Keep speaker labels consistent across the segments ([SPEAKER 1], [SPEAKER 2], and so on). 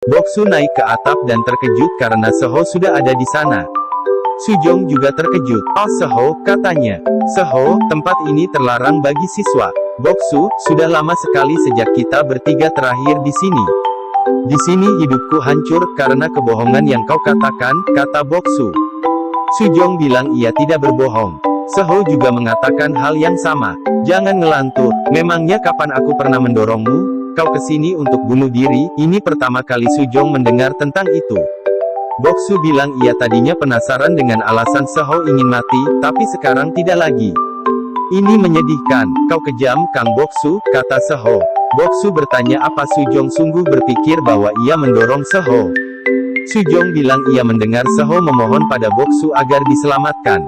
[SPEAKER 1] Boksu naik ke atap dan terkejut karena Seho sudah ada di sana. Sujong juga terkejut. "Oh Seho," katanya. "Seho, tempat ini terlarang bagi siswa." "Boksu, sudah lama sekali sejak kita bertiga terakhir di sini. Di sini hidupku hancur karena kebohongan yang kau katakan," kata Boksu. Sujong bilang ia tidak berbohong. Seho juga mengatakan hal yang sama. "Jangan ngelantur, memangnya kapan aku pernah mendorongmu? Kau kesini untuk bunuh diri?" Ini pertama kali Sujong mendengar tentang itu. Boksu bilang ia tadinya penasaran dengan alasan Seho ingin mati, tapi sekarang tidak lagi. "Ini menyedihkan, kau kejam, Kang Boksu," kata Seho. Boksu bertanya apa Sujong sungguh berpikir bahwa ia mendorong Seho. Sujong bilang ia mendengar Seho memohon pada Boksu agar diselamatkan.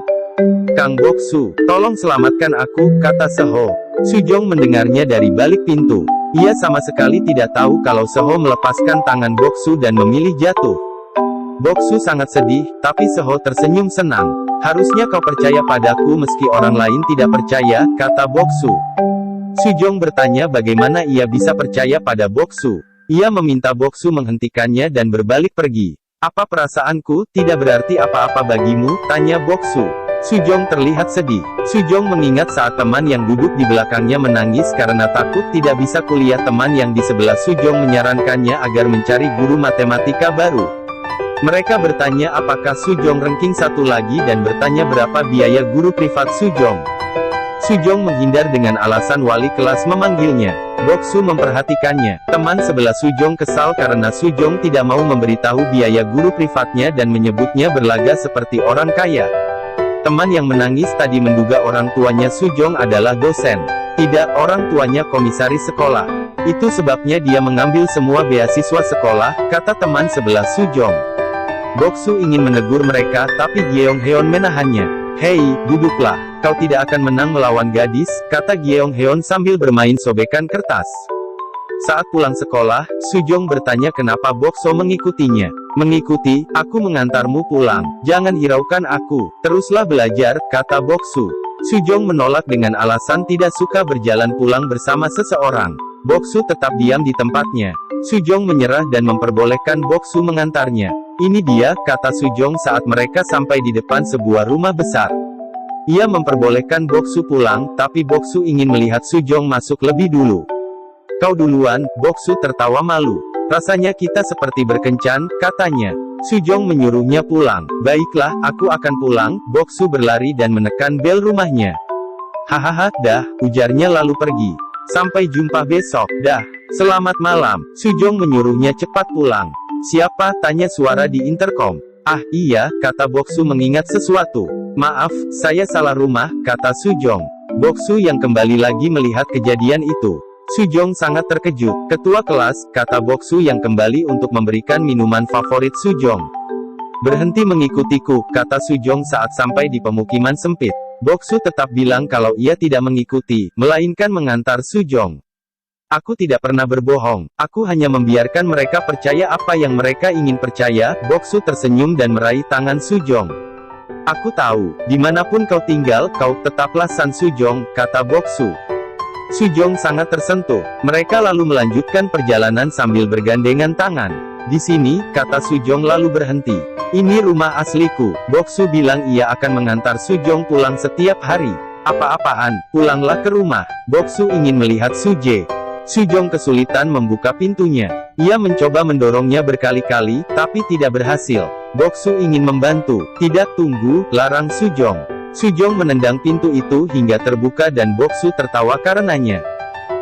[SPEAKER 1] "Kang Boksu, tolong selamatkan aku," kata Seho. Sujong mendengarnya dari balik pintu. Ia sama sekali tidak tahu kalau Seho melepaskan tangan Boksu dan memilih jatuh. Boksu sangat sedih, tapi Seho tersenyum senang. "Harusnya kau percaya padaku meski orang lain tidak percaya," kata Boksu. Sujong bertanya bagaimana ia bisa percaya pada Boksu. Ia meminta Boksu menghentikannya dan berbalik pergi. "Apa perasaanku tidak berarti apa-apa bagimu?" tanya Boksu. Sujong terlihat sedih. Sujong mengingat saat teman yang duduk di belakangnya menangis karena takut tidak bisa kuliah. Teman yang di sebelah Sujong menyarankannya agar mencari guru matematika baru. Mereka bertanya apakah Sujong ranking 1 lagi dan bertanya berapa biaya guru privat Sujong. Sujong menghindar dengan alasan wali kelas memanggilnya. Boksu memperhatikannya. Teman sebelah Sujong kesal karena Sujong tidak mau memberitahu biaya guru privatnya dan menyebutnya berlaga seperti orang kaya. Teman yang menangis tadi menduga orang tuanya Sujong adalah dosen. Tidak, orang tuanya komisaris sekolah. Itu sebabnya dia mengambil semua beasiswa sekolah, kata teman sebelah Sujong. Boksu ingin menegur mereka, tapi Gyeongheon menahannya. "Hei, duduklah. Kau tidak akan menang melawan gadis," kata Gyeongheon sambil bermain sobekan kertas. Saat pulang sekolah, Sujong bertanya kenapa Boksu mengikutinya. "Mengikuti, aku mengantarmu pulang. Jangan hiraukan aku. Teruslah belajar," kata Boksu. Sujong menolak dengan alasan tidak suka berjalan pulang bersama seseorang. Boksu tetap diam di tempatnya. Sujong menyerah dan memperbolehkan Boksu mengantarnya. "Ini dia," kata Sujong saat mereka sampai di depan sebuah rumah besar. Ia memperbolehkan Boksu pulang, tapi Boksu ingin melihat Sujong masuk lebih dulu. "Kau duluan," Boksu tertawa malu. "Rasanya kita seperti berkencan," katanya. Sujong menyuruhnya pulang. "Baiklah, aku akan pulang." Boksu berlari dan menekan bel rumahnya. "Hahaha, dah," ujarnya lalu pergi. "Sampai jumpa besok." "Dah. Selamat malam." Sujong menyuruhnya cepat pulang. "Siapa?" tanya suara di interkom. "Ah, iya," kata Boksu mengingat sesuatu. "Maaf, saya salah rumah," kata Sujong. Boksu yang kembali lagi melihat kejadian itu. Sujong sangat terkejut. "Ketua kelas," kata Boksu yang kembali untuk memberikan minuman favorit Sujong. "Berhenti mengikutiku," kata Sujong saat sampai di pemukiman sempit. Boksu tetap bilang kalau ia tidak mengikuti, melainkan mengantar Sujong. "Aku tidak pernah berbohong. Aku hanya membiarkan mereka percaya apa yang mereka ingin percaya." Boksu tersenyum dan meraih tangan Sujong. "Aku tahu, dimanapun kau tinggal, kau tetaplah San Sujong," kata Boksu. Sujong sangat tersentuh. Mereka lalu melanjutkan perjalanan sambil bergandengan tangan. "Di sini," kata Sujong lalu berhenti. "Ini rumah asliku." Boksu bilang ia akan mengantar Sujong pulang setiap hari. "Apa-apaan, pulanglah ke rumah." Boksu ingin melihat Suje. Sujong kesulitan membuka pintunya. Ia mencoba mendorongnya berkali-kali, tapi tidak berhasil. Boksu ingin membantu. "Tidak, tunggu," larang Sujong. Sujong menendang pintu itu hingga terbuka dan Boksu tertawa karenanya.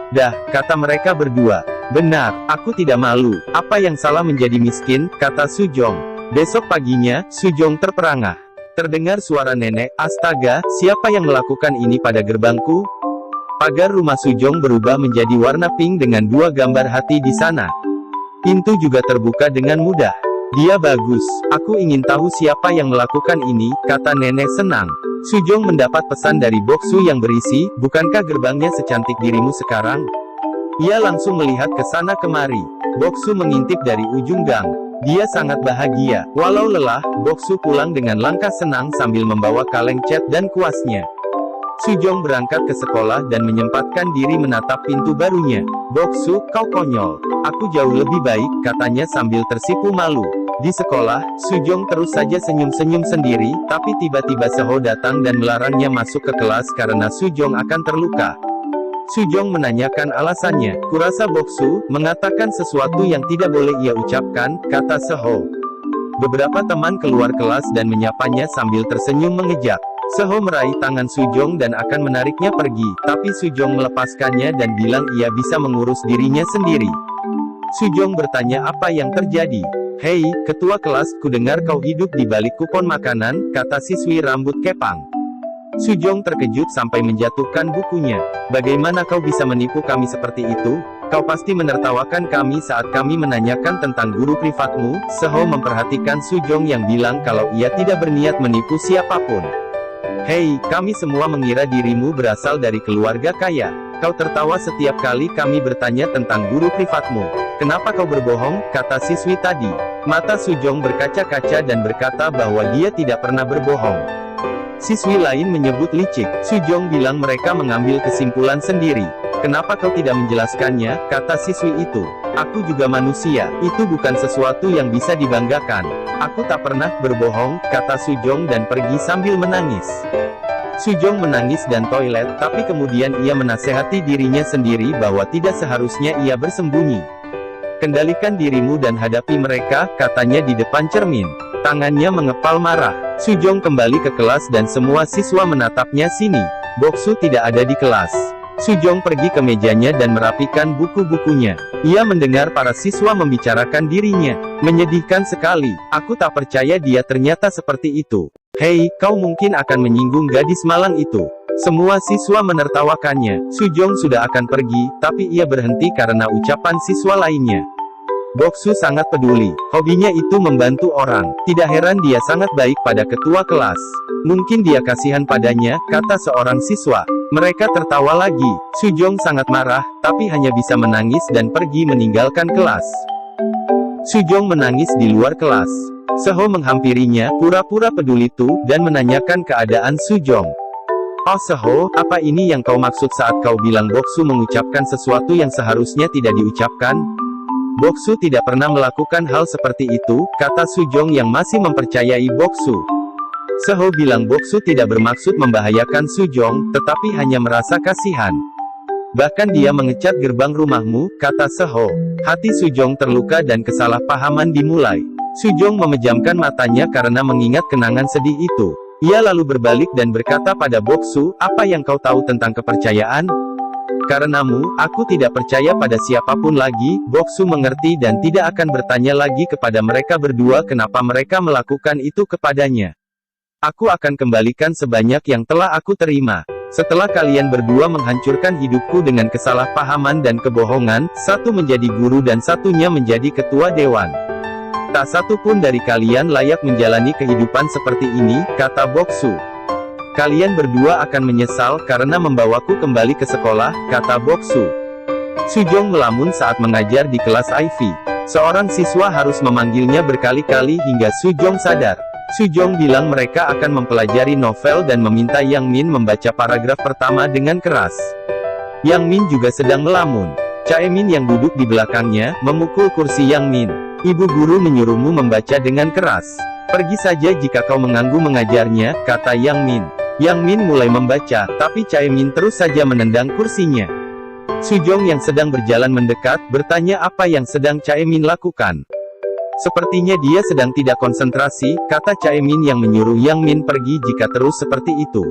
[SPEAKER 1] "Dah," kata mereka berdua. "Benar, aku tidak malu. Apa yang salah menjadi miskin," kata Sujong. Besok paginya, Sujong terperangah. Terdengar suara nenek. "Astaga, siapa yang melakukan ini pada gerbangku?" Pagar rumah Sujong berubah menjadi warna pink dengan 2 gambar hati di sana. Pintu juga terbuka dengan mudah. "Dia bagus. Aku ingin tahu siapa yang melakukan ini," kata nenek senang. Sujong mendapat pesan dari Boksu yang berisi, "Bukankah gerbangnya secantik dirimu sekarang?" Ia langsung melihat ke sana kemari. Boksu mengintip dari ujung gang. Dia sangat bahagia. Walau lelah, Boksu pulang dengan langkah senang sambil membawa kaleng cat dan kuasnya. Sujong berangkat ke sekolah dan menyempatkan diri menatap pintu barunya. "Boksu, kau konyol. Aku jauh lebih baik," katanya sambil tersipu malu. Di sekolah, Sujong terus saja senyum-senyum sendiri, tapi tiba-tiba Seho datang dan melarangnya masuk ke kelas karena Sujong akan terluka. Sujong menanyakan alasannya. "Kurasa Boksu mengatakan sesuatu yang tidak boleh ia ucapkan," kata Seho. Beberapa teman keluar kelas dan menyapanya sambil tersenyum mengejak. Seho meraih tangan Sujong dan akan menariknya pergi, tapi Sujong melepaskannya dan bilang ia bisa mengurus dirinya sendiri. Sujong bertanya apa yang terjadi. "Hei, ketua kelas, kudengar kau hidup di balik kupon makanan," kata siswi rambut kepang. Sujong terkejut sampai menjatuhkan bukunya. "Bagaimana kau bisa menipu kami seperti itu? Kau pasti menertawakan kami saat kami menanyakan tentang guru privatmu." Seho memperhatikan Sujong yang bilang kalau ia tidak berniat menipu siapapun. "Hei, kami semua mengira dirimu berasal dari keluarga kaya. Kau tertawa setiap kali kami bertanya tentang guru privatmu. Kenapa kau berbohong?" kata siswi tadi. Mata Sujong berkaca-kaca dan berkata bahwa dia tidak pernah berbohong. Siswi lain menyebut licik. Sujong bilang mereka mengambil kesimpulan sendiri. "Kenapa kau tidak menjelaskannya?" kata siswi itu. "Aku juga manusia, itu bukan sesuatu yang bisa dibanggakan." "Aku tak pernah berbohong," kata Sujong dan pergi sambil menangis. Sujong menangis dan toilet, tapi kemudian ia menasehati dirinya sendiri bahwa tidak seharusnya ia bersembunyi. "Kendalikan dirimu dan hadapi mereka," katanya di depan cermin. Tangannya mengepal marah. Sujong kembali ke kelas dan semua siswa menatapnya. "Sini, Boksu tidak ada di kelas." Sujong pergi ke mejanya dan merapikan buku-bukunya. Ia mendengar para siswa membicarakan dirinya. "Menyedihkan sekali, aku tak percaya dia ternyata seperti itu. Hei, kau mungkin akan menyinggung gadis malang itu." Semua siswa menertawakannya. Sujong sudah akan pergi, tapi ia berhenti karena ucapan siswa lainnya. Boksu sangat peduli. Hobinya itu membantu orang. Tidak heran dia sangat baik pada ketua kelas. "Mungkin dia kasihan padanya," kata seorang siswa. Mereka tertawa lagi. Sujong sangat marah, tapi hanya bisa menangis dan pergi meninggalkan kelas. Sujong menangis di luar kelas. Seho menghampirinya, pura-pura peduli dan menanyakan keadaan Sujong. "Oh Seho, apa ini yang kau maksud saat kau bilang Boksu mengucapkan sesuatu yang seharusnya tidak diucapkan?" "Boksu tidak pernah melakukan hal seperti itu," kata Sujong yang masih mempercayai Boksu. Seho bilang Boksu tidak bermaksud membahayakan Sujong, tetapi hanya merasa kasihan. "Bahkan dia mengecat gerbang rumahmu," kata Seho. Hati Sujong terluka dan kesalahpahaman dimulai. Sujong memejamkan matanya karena mengingat kenangan sedih itu. Ia lalu berbalik dan berkata pada Boksu, "Apa yang kau tahu tentang kepercayaan? Karenamu, aku tidak percaya pada siapapun lagi." Boksu mengerti dan tidak akan bertanya lagi kepada mereka berdua kenapa mereka melakukan itu kepadanya. "Aku akan kembalikan sebanyak yang telah aku terima. Setelah kalian berdua menghancurkan hidupku dengan kesalahpahaman dan kebohongan, satu menjadi guru dan satunya menjadi ketua dewan. Tak satu pun dari kalian layak menjalani kehidupan seperti ini," kata Boksu. "Kalian berdua akan menyesal karena membawaku kembali ke sekolah," kata Boksu. Sujong melamun saat mengajar di kelas Ivy. Seorang siswa harus memanggilnya berkali-kali hingga Sujong sadar. Sujong bilang mereka akan mempelajari novel dan meminta Yang Min membaca paragraf pertama dengan keras. Yang Min juga sedang melamun. Chaemin yang duduk di belakangnya, memukul kursi Yang Min. "Ibu guru menyuruhmu membaca dengan keras. Pergi saja jika kau mengganggu mengajarnya," kata Yang Min. Yang Min mulai membaca, tapi Chaemin terus saja menendang kursinya. Sujong yang sedang berjalan mendekat, bertanya apa yang sedang Chaemin lakukan. "Sepertinya dia sedang tidak konsentrasi," kata Chaemin yang menyuruh Yang Min pergi jika terus seperti itu.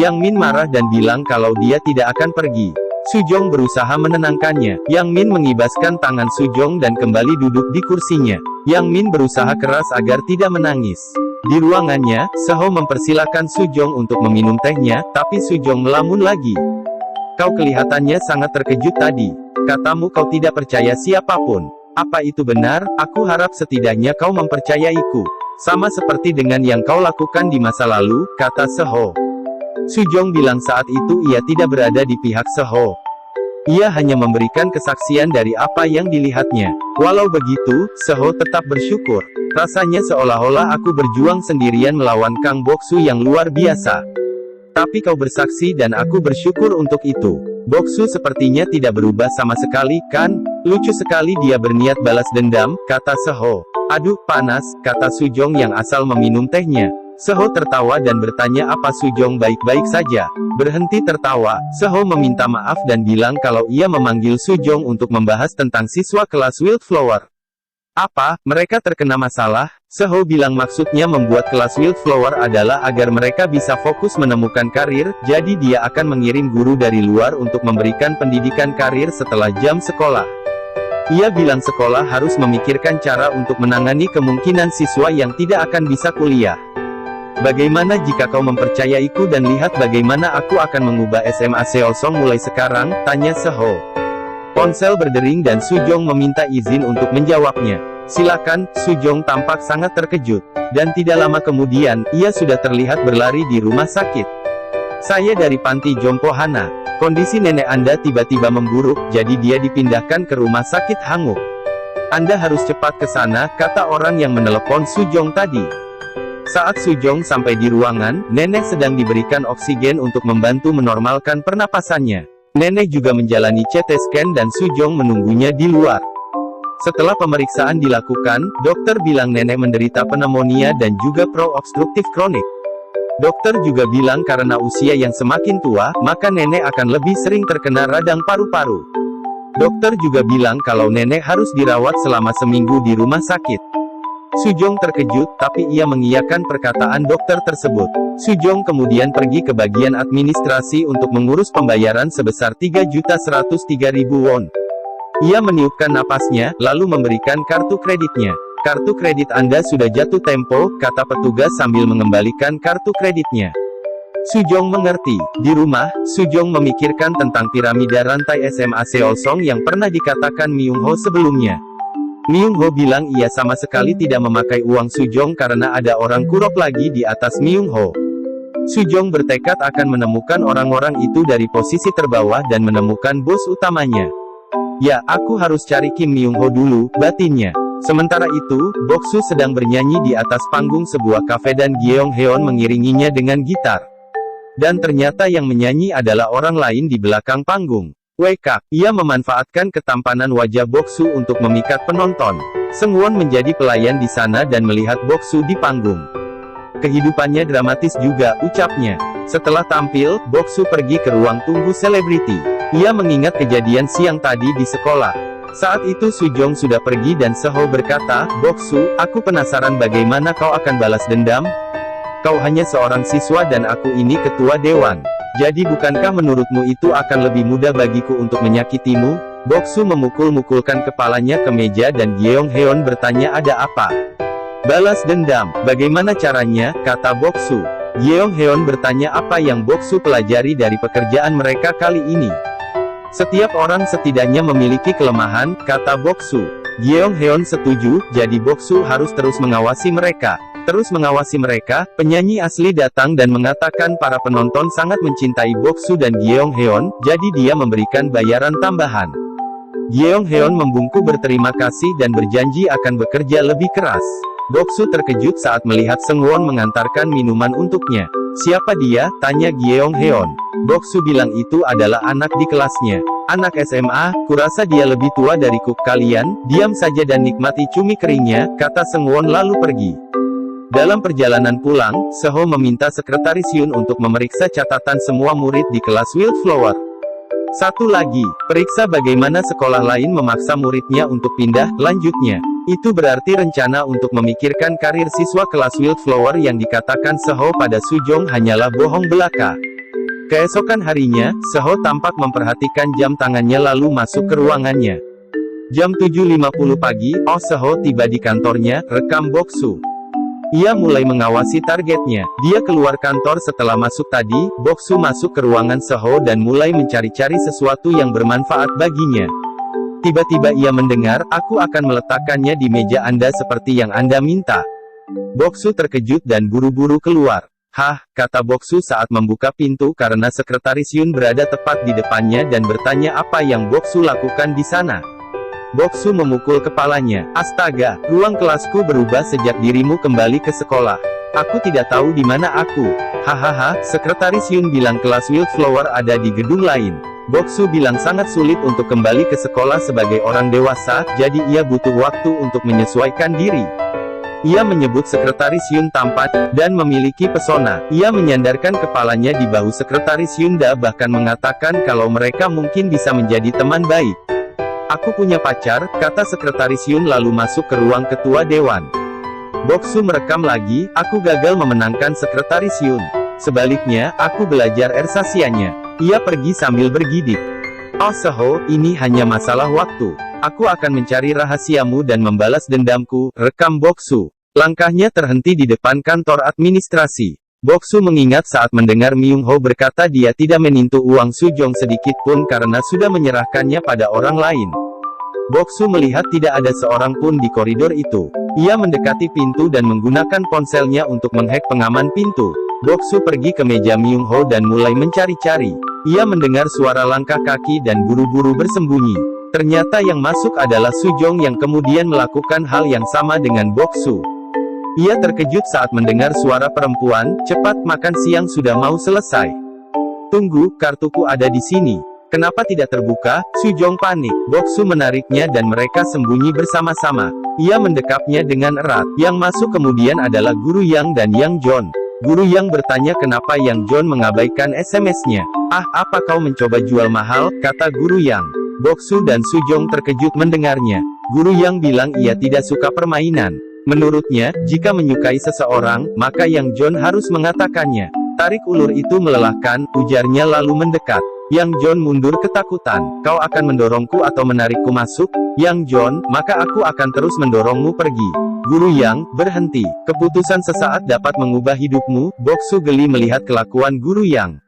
[SPEAKER 1] Yang Min marah dan bilang kalau dia tidak akan pergi. Sujong berusaha menenangkannya. Yang Min mengibaskan tangan Sujong dan kembali duduk di kursinya. Yang Min berusaha keras agar tidak menangis. Di ruangannya, Seho mempersilahkan Sujong untuk meminum tehnya, tapi Sujong melamun lagi. "Kau kelihatannya sangat terkejut tadi. Katamu kau tidak percaya siapapun. Apa itu benar? Aku harap setidaknya kau mempercayaiku. Sama seperti dengan yang kau lakukan di masa lalu," kata Seho. Sujong bilang saat itu ia tidak berada di pihak Seho. Ia hanya memberikan kesaksian dari apa yang dilihatnya. Walau begitu, Seho tetap bersyukur. "Rasanya seolah-olah aku berjuang sendirian melawan Kang Boksu yang luar biasa. Tapi kau bersaksi dan aku bersyukur untuk itu. Boksu sepertinya tidak berubah sama sekali, kan? Lucu sekali dia berniat balas dendam, kata Seho. Aduh, panas, kata Sujong yang asal meminum tehnya. Seho tertawa dan bertanya apa Sujong baik-baik saja. Berhenti tertawa, Seho meminta maaf dan bilang kalau ia memanggil Sujong untuk membahas tentang siswa kelas Wildflower. Apa, mereka terkena masalah? Seho bilang maksudnya membuat kelas Wildflower adalah agar mereka bisa fokus menemukan karir, jadi dia akan mengirim guru dari luar untuk memberikan pendidikan karir setelah jam sekolah. Ia bilang sekolah harus memikirkan cara untuk menangani kemungkinan siswa yang tidak akan bisa kuliah. Bagaimana jika kau mempercayaiku dan lihat bagaimana aku akan mengubah SMA Seolsong mulai sekarang, tanya Seho. Ponsel berdering dan Sujong meminta izin untuk menjawabnya. Silakan, Sujong tampak sangat terkejut. Dan tidak lama kemudian, ia sudah terlihat berlari di rumah sakit. Saya dari panti Jompo Hana. Kondisi nenek Anda tiba-tiba memburuk, jadi dia dipindahkan ke rumah sakit Hanguk. Anda harus cepat ke sana, kata orang yang menelepon Sujong tadi. Saat Sujong sampai di ruangan, nenek sedang diberikan oksigen untuk membantu menormalkan pernapasannya. Nenek juga menjalani CT scan dan Sujong menunggunya di luar. Setelah pemeriksaan dilakukan, dokter bilang nenek menderita pneumonia dan juga pro-obstruktif kronik. Dokter juga bilang karena usia yang semakin tua, maka nenek akan lebih sering terkena radang paru-paru. Dokter juga bilang kalau nenek harus dirawat selama seminggu di rumah sakit. Sujong terkejut, tapi ia mengiyakan perkataan dokter tersebut. Sujong kemudian pergi ke bagian administrasi untuk mengurus pembayaran sebesar 3.103.000 won. Ia meniupkan napasnya, lalu memberikan kartu kreditnya. Kartu kredit Anda sudah jatuh tempo, kata petugas sambil mengembalikan kartu kreditnya. Sujong mengerti. Di rumah, Sujong memikirkan tentang piramida rantai SMA Seolsong yang pernah dikatakan Myung Ho sebelumnya. Myung Ho bilang ia sama sekali tidak memakai uang Sujong karena ada orang kurop lagi di atas Myung Ho. Sujong bertekad akan menemukan orang-orang itu dari posisi terbawah dan menemukan bos utamanya. Ya, aku harus cari Kim Myung Ho dulu, batinnya. Sementara itu, Boksu sedang bernyanyi di atas panggung sebuah kafe dan Gyeong Heon mengiringinya dengan gitar. Dan ternyata yang menyanyi adalah orang lain di belakang panggung. Wake up. Ia memanfaatkan ketampanan wajah Boksu untuk memikat penonton. Sengwon menjadi pelayan di sana dan melihat Boksu di panggung. Kehidupannya dramatis juga, ucapnya. Setelah tampil, Boksu pergi ke ruang tunggu selebriti. Ia mengingat kejadian siang tadi di sekolah. Saat itu Sujong sudah pergi dan Seho berkata, Boksu, aku penasaran bagaimana kau akan balas dendam? Kau hanya seorang siswa dan aku ini ketua dewan. Jadi bukankah menurutmu itu akan lebih mudah bagiku untuk menyakitimu? Boksu memukul-mukulkan kepalanya ke meja dan Gyeong Heon bertanya ada apa? Balas dendam, bagaimana caranya, kata Boksu. Gyeong Heon bertanya apa yang Boksu pelajari dari pekerjaan mereka kali ini. Setiap orang setidaknya memiliki kelemahan, kata Boksu. Gyeong Heon setuju, jadi Boksu harus terus mengawasi mereka. Terus mengawasi mereka, penyanyi asli datang dan mengatakan para penonton sangat mencintai Boksu dan Gyeong Heon, jadi dia memberikan bayaran tambahan. Gyeong Heon membungkuk berterima kasih dan berjanji akan bekerja lebih keras. Boksu terkejut saat melihat Sengwon mengantarkan minuman untuknya. Siapa dia? Tanya Gyeong Heon. Boksu bilang itu adalah anak di kelasnya. Anak SMA, kurasa dia lebih tua dari kuk kalian, diam saja dan nikmati cumi keringnya, kata Sengwon lalu pergi. Dalam perjalanan pulang, Seho meminta sekretaris Yun untuk memeriksa catatan semua murid di kelas Wildflower. Satu lagi, periksa bagaimana sekolah lain memaksa muridnya untuk pindah, lanjutnya. Itu berarti rencana untuk memikirkan karir siswa kelas Wildflower yang dikatakan Seho pada Sujong hanyalah bohong belaka. Keesokan harinya, Seho tampak memperhatikan jam tangannya lalu masuk ke ruangannya. Jam 7.50 pagi, Seho tiba di kantornya, rekam Boksu. Ia mulai mengawasi targetnya. Dia keluar kantor setelah masuk tadi, Boksu masuk ke ruangan Seho dan mulai mencari-cari sesuatu yang bermanfaat baginya. Tiba-tiba ia mendengar, aku akan meletakkannya di meja Anda seperti yang Anda minta. Boksu terkejut dan buru-buru keluar. Hah, kata Boksu saat membuka pintu karena sekretaris Yun berada tepat di depannya dan bertanya apa yang Boksu lakukan di sana. Boksu memukul kepalanya. Astaga, ruang kelasku berubah sejak dirimu kembali ke sekolah. Aku tidak tahu di mana aku. Hahaha, Sekretaris Yun bilang kelas Wildflower ada di gedung lain. Boksu bilang sangat sulit untuk kembali ke sekolah sebagai orang dewasa, jadi ia butuh waktu untuk menyesuaikan diri. Ia menyebut Sekretaris Yun tampan, dan memiliki pesona. Ia menyandarkan kepalanya di bahu Sekretaris Yunda bahkan mengatakan kalau mereka mungkin bisa menjadi teman baik. Aku punya pacar, kata Sekretaris Yun lalu masuk ke ruang ketua dewan. Boksu merekam lagi, aku gagal memenangkan Sekretaris Yun. Sebaliknya, aku belajar ersasianya. Ia pergi sambil bergidik. Oh Seho, ini hanya masalah waktu. Aku akan mencari rahasiamu dan membalas dendamku, rekam Boksu. Langkahnya terhenti di depan kantor administrasi. Boksu mengingat saat mendengar Myung Ho berkata dia tidak menyentuh uang Sujong sedikit pun karena sudah menyerahkannya pada orang lain. Boksu melihat tidak ada seorang pun di koridor itu. Ia mendekati pintu dan menggunakan ponselnya untuk menghack pengaman pintu. Boksu pergi ke meja Myung Ho dan mulai mencari-cari. Ia mendengar suara langkah kaki dan buru-buru bersembunyi. Ternyata yang masuk adalah Sujong yang kemudian melakukan hal yang sama dengan Boksu. Ia terkejut saat mendengar suara perempuan, cepat makan siang sudah mau selesai. Tunggu, kartuku ada di sini. Kenapa tidak terbuka? Sujong panik. Boksu menariknya dan mereka sembunyi bersama-sama. Ia mendekapnya dengan erat. Yang masuk kemudian adalah Guru Yang dan Yang John. Guru Yang bertanya kenapa Yang John mengabaikan SMS-nya. Ah, apa kau mencoba jual mahal, kata Guru Yang. Boksu dan Sujong terkejut mendengarnya. Guru Yang bilang ia tidak suka permainan. Menurutnya, jika menyukai seseorang, maka Yang John harus mengatakannya. Tarik ulur itu melelahkan, ujarnya lalu mendekat. Yang John mundur ketakutan. Kau akan mendorongku atau menarikku masuk? Yang John, maka aku akan terus mendorongmu pergi. Guru Yang, berhenti. Keputusan sesaat dapat mengubah hidupmu. Boksu geli melihat kelakuan Guru Yang.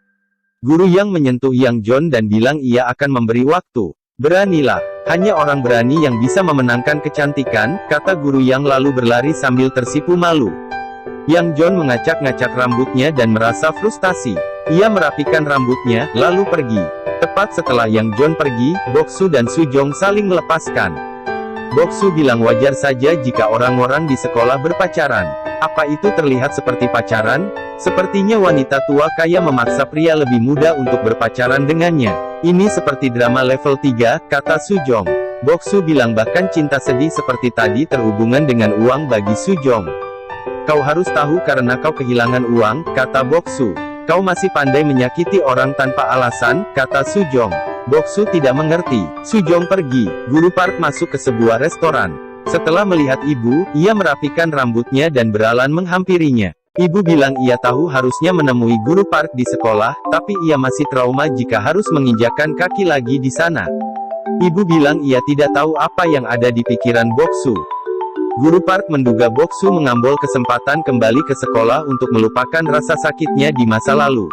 [SPEAKER 1] Guru Yang menyentuh Yang John dan bilang ia akan memberi waktu. Beranilah. Hanya orang berani yang bisa memenangkan kecantikan, kata Guru Yang lalu berlari sambil tersipu malu. Yang John mengacak-ngacak rambutnya dan merasa frustasi. Ia merapikan rambutnya, lalu pergi. Tepat setelah Yang John pergi, Boksu dan Sujong saling melepaskan. Boksu bilang wajar saja jika orang-orang di sekolah berpacaran. Apa itu terlihat seperti pacaran? Sepertinya wanita tua kaya memaksa pria lebih muda untuk berpacaran dengannya. Ini seperti drama level 3, kata Sujong. Boksu bilang bahkan cinta sedih seperti tadi terhubungan dengan uang bagi Sujong. Kau harus tahu karena kau kehilangan uang, kata Boksu. Kau masih pandai menyakiti orang tanpa alasan, kata Sujong. Boksu tidak mengerti. Sujong pergi. Guru Park masuk ke sebuah restoran. Setelah melihat ibu, ia merapikan rambutnya dan berjalan menghampirinya. Ibu bilang ia tahu harusnya menemui Guru Park di sekolah, tapi ia masih trauma jika harus menginjakkan kaki lagi di sana. Ibu bilang ia tidak tahu apa yang ada di pikiran Boksu. Guru Park menduga Boksu mengambil kesempatan kembali ke sekolah untuk melupakan rasa sakitnya di masa lalu.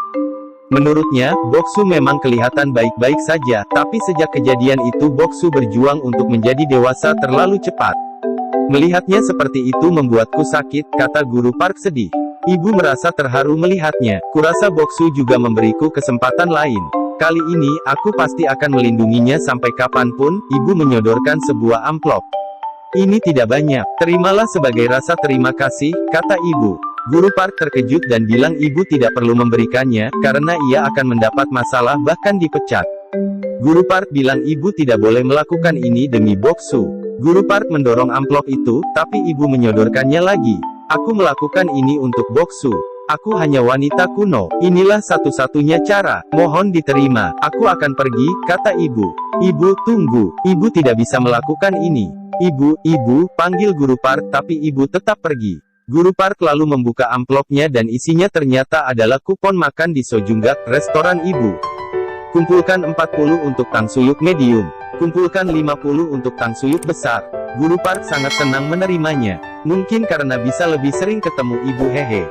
[SPEAKER 1] Menurutnya, Boksu memang kelihatan baik-baik saja, tapi sejak kejadian itu Boksu berjuang untuk menjadi dewasa terlalu cepat. Melihatnya seperti itu membuatku sakit, kata Guru Park sedih. Ibu merasa terharu melihatnya. Kurasa Boksu juga memberiku kesempatan lain. Kali ini, aku pasti akan melindunginya sampai kapanpun. Ibu menyodorkan sebuah amplop. Ini tidak banyak, terimalah sebagai rasa terima kasih, kata ibu. Guru Park terkejut dan bilang ibu tidak perlu memberikannya, karena ia akan mendapat masalah bahkan dipecat. Guru Park bilang ibu tidak boleh melakukan ini demi Boksu. Guru Park mendorong amplop itu, tapi ibu menyodorkannya lagi. Aku melakukan ini untuk Boksu. Aku hanya wanita kuno. Inilah satu-satunya cara. Mohon diterima. Aku akan pergi, kata ibu. Ibu, tunggu. Ibu tidak bisa melakukan ini. Ibu, panggil Guru Park, tapi ibu tetap pergi. Guru Park lalu membuka amplopnya dan isinya ternyata adalah kupon makan di Sojunggak, restoran ibu. Kumpulkan 40 untuk tangsuyuk medium. Kumpulkan 50 untuk tangsuyuk besar. Guru Park sangat senang menerimanya. Mungkin karena bisa lebih sering ketemu ibu hehe.